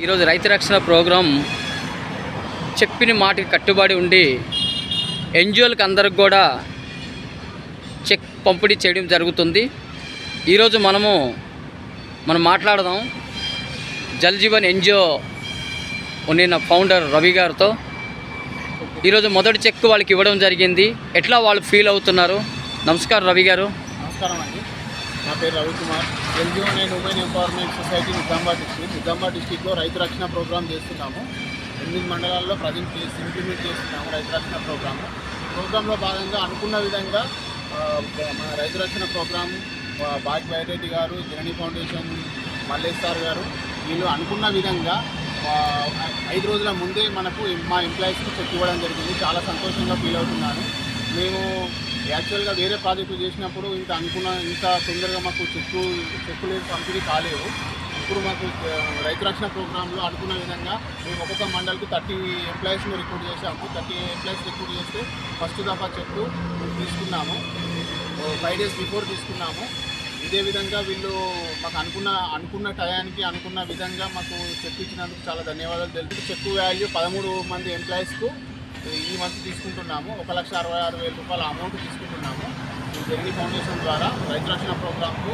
ఈరోజు రైతు రక్షణ ప్రోగ్రాం చెప్పిన మాటకి కట్టుబడి ఉండి ఎన్జిఓలకు అందరికి కూడా చెక్ పంపిణీ చేయడం జరుగుతుంది. ఈరోజు మనం మాట్లాడదాం జల్ జీవన్ ఎన్జిఓ ఉన్న ఫౌండర్ రవి గారితో. ఈరోజు మొదటి చెక్ వాళ్ళకి ఇవ్వడం జరిగింది. ఎట్లా వాళ్ళు ఫీల్ అవుతున్నారు? నమస్కారం రవి గారు. నమస్కారం అండి, నా పేరు Ravikumar. Jal Jeevan and women empowerment society Nizamabad డిస్టిక్లో రైతు రక్షణ ప్రోగ్రాం చేస్తున్నాము. 8 మండలాల్లో ప్రజెంట్ ఇంప్లిమెంట్ చేస్తున్నాము రైతు రక్షణ ప్రోగ్రాంలో భాగంగా అనుకున్న విధంగా మన రైతు రక్షణ ప్రోగ్రాం బాగ్ బైరెడ్డి గారు, జననీ ఫౌండేషన్ మల్లేష్ సార్ గారు వీళ్ళు అనుకున్న విధంగా 5 రోజుల ముందే మనకు మా ఎంప్లాయీస్కి చెక్ ఇవ్వడం జరిగింది. చాలా సంతోషంగా ఫీల్ అవుతున్నాను. మేము యాక్చువల్గా వేరే ప్రాజెక్టులు చేసినప్పుడు ఇంత తొందరగా మాకు చెక్కులు పంపిణీ కాలేదు. ఇప్పుడు మాకు రైతు రక్షణ ప్రోగ్రాంలో అనుకున్న విధంగా మేము ఒక్కొక్క మండలికి 30 ఎంప్లాయీస్ని రిక్రూట్ చేసాము. 30 ఎంప్లాయీస్ రిక్రూట్ చేస్తే ఫస్ట్ దఫా చెక్కు తీసుకున్నాము. 5 days బిఫోర్ తీసుకున్నాము. ఇదే విధంగా వీళ్ళు మాకు అనుకున్న టయానికి అనుకున్న విధంగా మాకు చెక్ ఇచ్చినందుకు చాలా ధన్యవాదాలు తెలుపుతూ చెక్కు వాల్యూ 13 మంది ఎంప్లాయీస్కు ఈ మంత్ తీసుకుంటున్నాము. 1,66,000 రూపాయల అమౌంట్ తీసుకుంటున్నాము. జననీ ఫౌండేషన్ ద్వారా రైతు రక్షణ ప్రోగ్రాంకు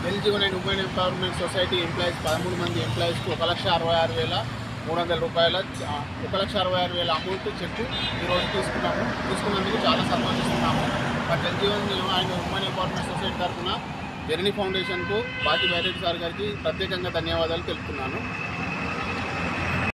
Jal Jeevan and women empowerment society employees 13 మంది ఎంప్లాయీస్కు 1,66,300 రూపాయల 1,66,000 అమౌంట్ చెక్కు ఈరోజు తీసుకున్నందుకు చాలా సంతోషిస్తున్నాము. మా Jal Jeevan and women empowerment society తరఫున జననీ ఫౌండేషన్కు బాగ్ బైరెడ్డి సార్ గారికి ప్రత్యేకంగా ధన్యవాదాలు తెలుపుతున్నాను.